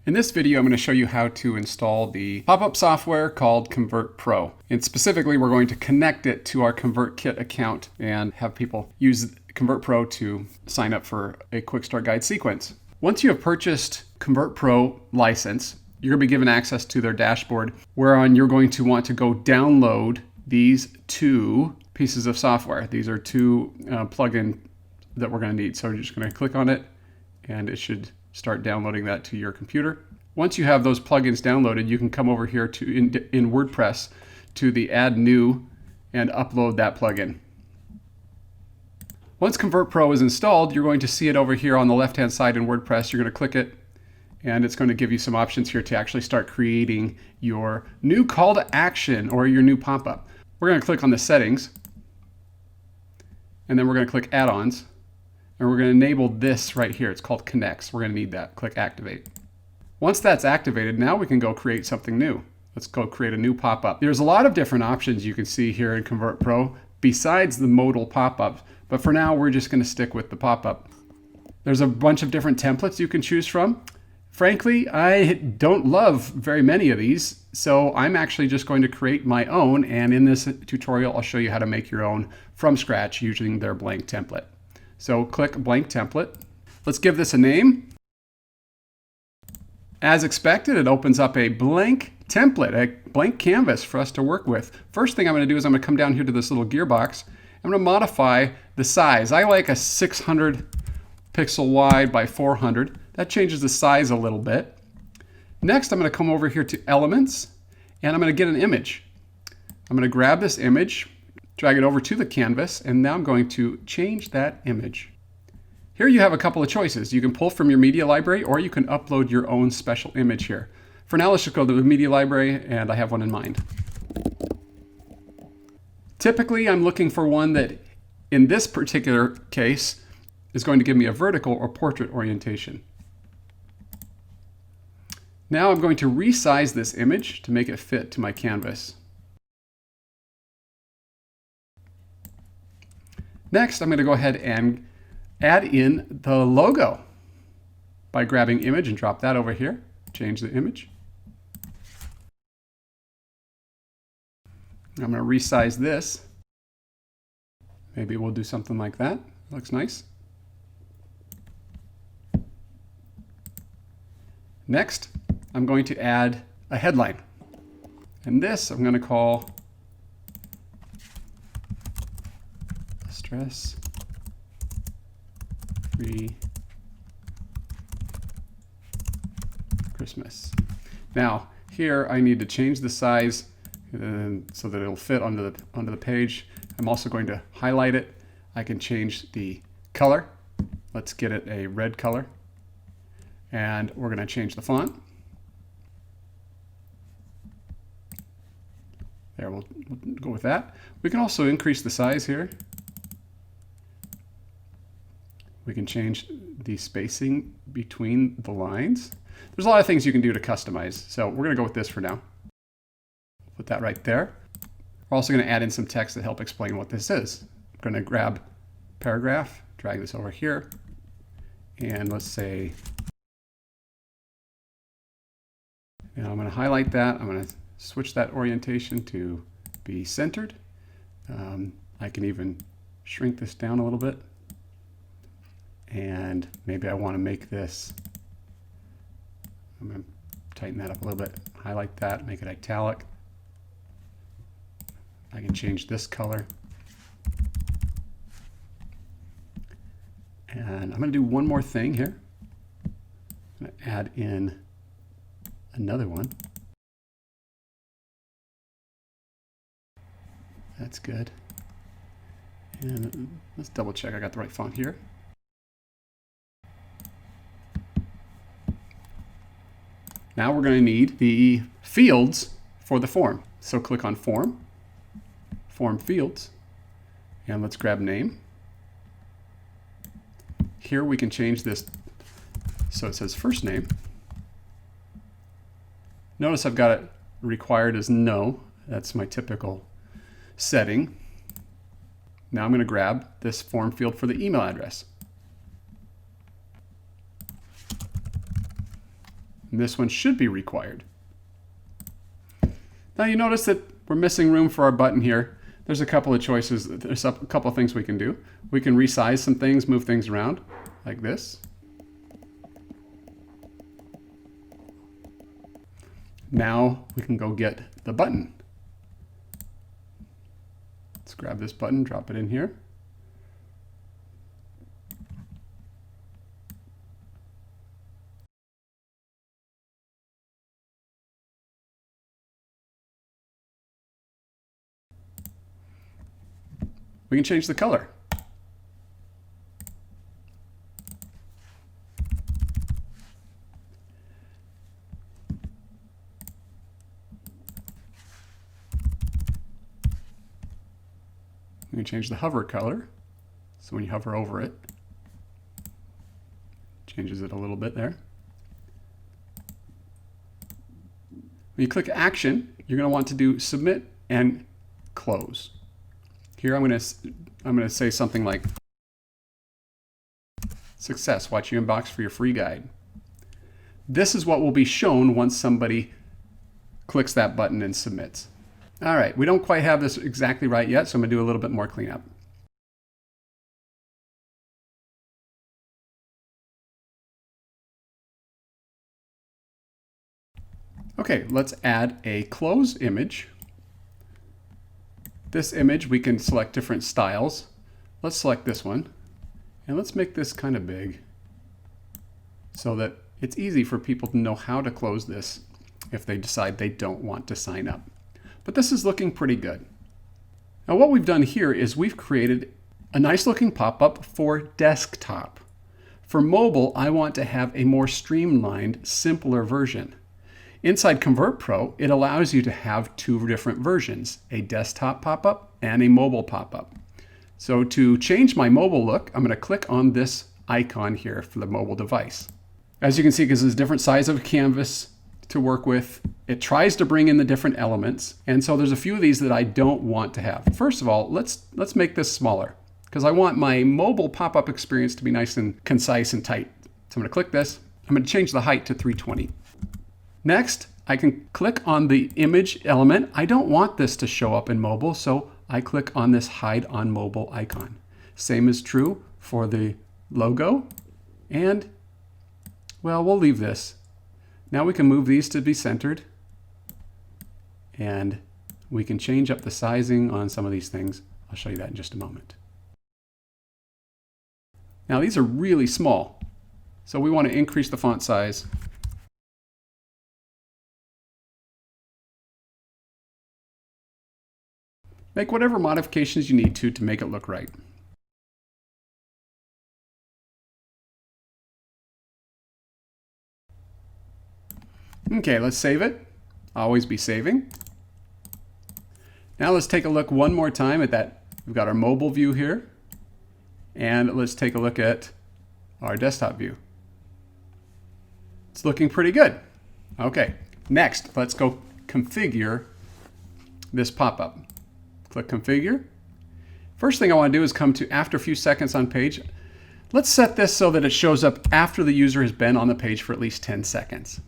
In this video, I'm going to show you how to install the pop-up software called ConvertPro. And specifically, we're going to connect it to our ConvertKit account and have people use ConvertPro to sign up for a quick start guide sequence. Once you have purchased ConvertPro license, you're going to be given access to their dashboard, whereon you're going to want to go download these two pieces of software. These are two plugins that we're going to need. So we're just going to click on it, and it should start downloading that to your computer. Once you have those plugins downloaded, you can come over here to in WordPress to the Add New and upload that plugin. Once ConvertPro is installed, you're going to see it over here on the left-hand side in WordPress. You're going to click it, and it's going to give you some options here to actually start creating your new call to action or your new pop-up. We're going to click on the settings, and then we're going to click add-ons. And we're going to enable this right here. It's called Connects. We're going to need that. Click Activate. Once that's activated, now we can go create something new. Let's go create a new pop-up. There's a lot of different options you can see here in ConvertPro besides the modal pop-up. But for now, we're just going to stick with the pop-up. There's a bunch of different templates you can choose from. Frankly, I don't love very many of these, so I'm actually just going to create my own. And in this tutorial, I'll show you how to make your own from scratch using their blank template. So click blank template. Let's give this a name. As expected, it opens up a blank template, a blank canvas for us to work with. First thing I'm going to do is I'm going to come down here to this little gearbox. I'm going to modify the size. I like a 600 pixel wide by 400. That changes the size a little bit. Next, I'm going to come over here to Elements, and I'm going to get an image. I'm going to grab this image, drag it over to the canvas, and now I'm going to change that image. Here you have a couple of choices. You can pull from your media library, or you can upload your own special image here. For now, let's just go to the media library, and I have one in mind. Typically, I'm looking for one that, in this particular case, is going to give me a vertical or portrait orientation. Now I'm going to resize this image to make it fit to my canvas. Next, I'm going to go ahead and add in the logo by grabbing image and drop that over here. Change the image. I'm going to resize this. Maybe we'll do something like that. Looks nice. Next, I'm going to add a headline. And this I'm going to call Stress-Free Christmas. Now, here I need to change the size so that it'll fit onto the page. I'm also going to highlight it. I can change the color. Let's get it a red color. And we're going to change the font. There, we'll go with that. We can also increase the size here. We can change the spacing between the lines. There's a lot of things you can do to customize. So we're going to go with this for now. Put that right there. We're also going to add in some text to help explain what this is. I'm going to grab paragraph, drag this over here, and let's say, now I'm going to highlight that. I'm going to switch that orientation to be centered. I can even shrink this down a little bit. And maybe I want to make this, I'm going to tighten that up a little bit, highlight that, make it italic. I can change this color. And I'm going to do one more thing here. I'm going to add in another one. That's good. And let's double check I got the right font here. Now we're going to need the fields for the form. So click on Form, Form Fields, and let's grab Name. Here we can change this so it says first name. Notice I've got it required as no. That's my typical setting. Now I'm going to grab this form field for the email address. And this one should be required. Now you notice that we're missing room for our button here. There's a couple of choices. There's a couple of things we can do. We can resize some things, move things around like this. Now we can go get the button. Let's grab this button, drop it in here. We can change the color. We can change the hover color. So when you hover over it, changes it a little bit there. When you click Action, you're going to want to do Submit and Close. Here I'm going to say something like, "Success, watch your inbox for your free guide." This is what will be shown once somebody clicks that button and submits. All right, we don't quite have this exactly right yet, so I'm going to do a little bit more cleanup. Okay, let's add a close image. This image, we can select different styles. Let's select this one, and let's make this kind of big so that it's easy for people to know how to close this if they decide they don't want to sign up. But this is looking pretty good. Now what we've done here is we've created a nice looking pop-up for desktop. For mobile, I want to have a more streamlined, simpler version. Inside ConvertPro, it allows you to have two different versions, a desktop pop-up and a mobile pop-up. So to change my mobile look, I'm going to click on this icon here for the mobile device. As you can see, because there's different size of canvas to work with, it tries to bring in the different elements. And so there's a few of these that I don't want to have. First of all, let's make this smaller because I want my mobile pop-up experience to be nice and concise and tight. So I'm going to click this. I'm going to change the height to 320. Next, I can click on the image element. I don't want this to show up in mobile, so I click on this Hide on Mobile icon. Same is true for the logo, and, well, we'll leave this. Now we can move these to be centered, and we can change up the sizing on some of these things. I'll show you that in just a moment. Now these are really small, so we want to increase the font size. Make whatever modifications you need to make it look right. Okay, let's save it. Always be saving. Now let's take a look one more time at that. We've got our mobile view here, and let's take a look at our desktop view. It's looking pretty good. Okay, next, let's go configure this pop-up. Click Configure. First thing I want to do is come to after a few seconds on page. Let's set this so that it shows up after the user has been on the page for at least 10 seconds.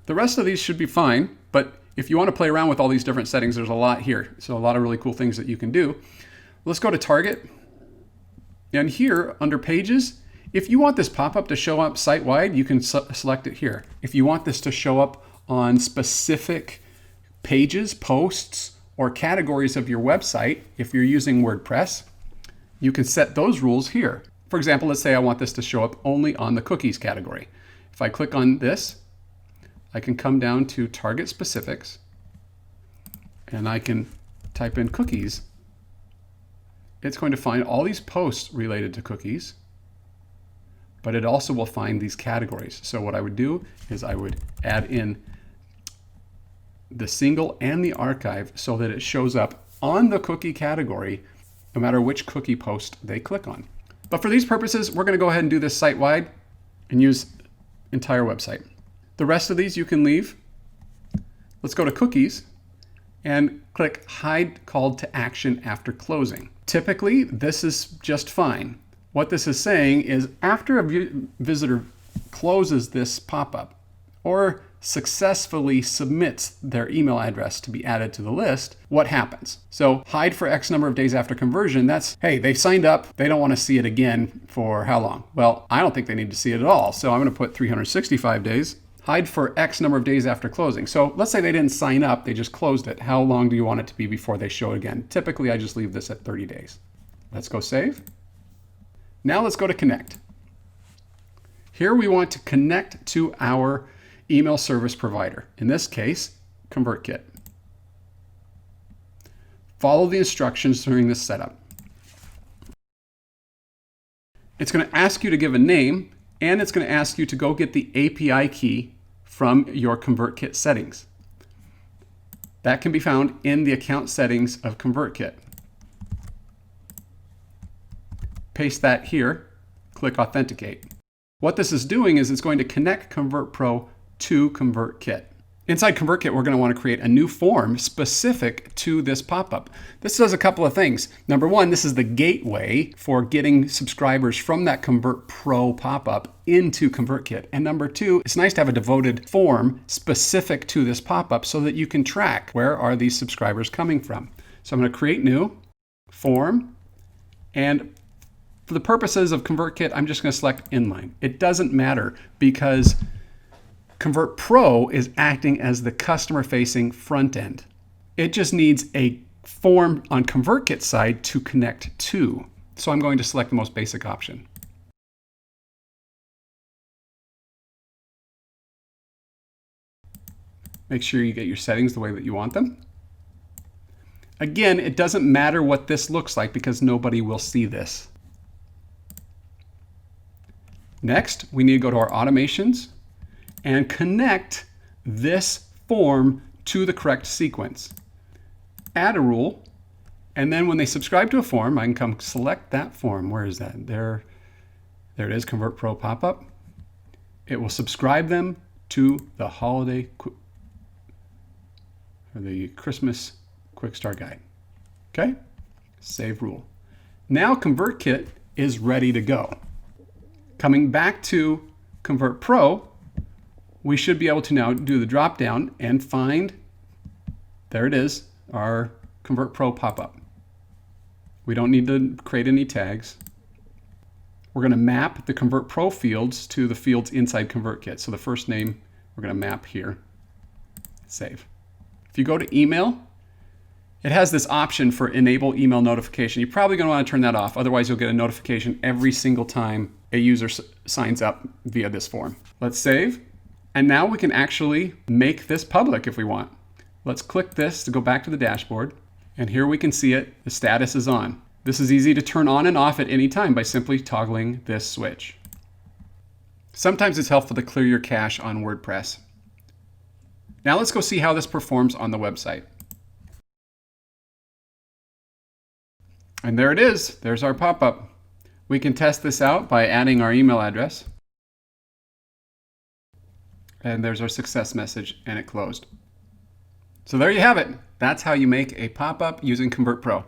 The rest of these should be fine, but if you want to play around with all these different settings, there's a lot here. So a lot of really cool things that you can do. Let's go to Target. And here under Pages, if you want this pop-up to show up site-wide, you can select it here. If you want this to show up on specific pages, posts, or categories of your website, if you're using WordPress, you can set those rules here. For example, let's say I want this to show up only on the cookies category. If I click on this, I can come down to Target Specifics, and I can type in cookies. It's going to find all these posts related to cookies, but it also will find these categories. So what I would do is I would add in the single and the archive so that it shows up on the cookie category no matter which cookie post they click on. But for these purposes, we're going to go ahead and do this site-wide and use entire website. The rest of these you can leave. Let's go to cookies and click Hide Called to Action after closing. Typically, this is just fine. What this is saying is after a visitor closes this pop-up or successfully submits their email address to be added to the list, what happens? So hide for X number of days after conversion, that's, hey, they've signed up, they don't want to see it again for how long? Well, I don't think they need to see it at all. So I'm going to put 365 days. Hide for X number of days after closing. So let's say they didn't sign up, they just closed it. How long do you want it to be before they show it again? Typically, I just leave this at 30 days. Let's go save. Now let's go to connect. Here we want to connect to our email service provider. In this case, ConvertKit. Follow the instructions during this setup. It's going to ask you to give a name, and it's going to ask you to go get the API key from your ConvertKit settings. That can be found in the account settings of ConvertKit. Paste that here, click Authenticate. What this is doing is it's going to connect ConvertPro to ConvertKit. Inside ConvertKit, we're going to want to create a new form specific to this pop-up. This does a couple of things. Number one, this is the gateway for getting subscribers from that ConvertPro pop-up into ConvertKit. And number two, it's nice to have a devoted form specific to this pop-up so that you can track where are these subscribers coming from. So I'm going to create new form, and for the purposes of ConvertKit, I'm just going to select inline. It doesn't matter because ConvertPro is acting as the customer-facing front end. It just needs a form on ConvertKit side to connect to. So I'm going to select the most basic option. Make sure you get your settings the way that you want them. Again, it doesn't matter what this looks like because nobody will see this. Next, we need to go to our automations and connect this form to the correct sequence. Add a rule, and then when they subscribe to a form, I can come select that form. Where is that? There it is, ConvertPro pop-up. It will subscribe them to the holiday or the Christmas Quick Start Guide. Okay, save rule. Now ConvertKit is ready to go. Coming back to ConvertPro, we should be able to now do the drop down and find, there it is, our ConvertPro pop-up. We don't need to create any tags. We're going to map the ConvertPro fields to the fields inside ConvertKit. So the first name we're going to map here. Save. If you go to email, it has this option for enable email notification. You're probably going to want to turn that off. Otherwise, you'll get a notification every single time a user signs up via this form. Let's save. And now we can actually make this public if we want. Let's click this to go back to the dashboard. And here we can see it. The status is on. This is easy to turn on and off at any time by simply toggling this switch. Sometimes it's helpful to clear your cache on WordPress. Now let's go see how this performs on the website. And there it is. There's our pop-up. We can test this out by adding our email address. And there's our success message, and it closed. So there you have it. That's how you make a pop-up using ConvertPro.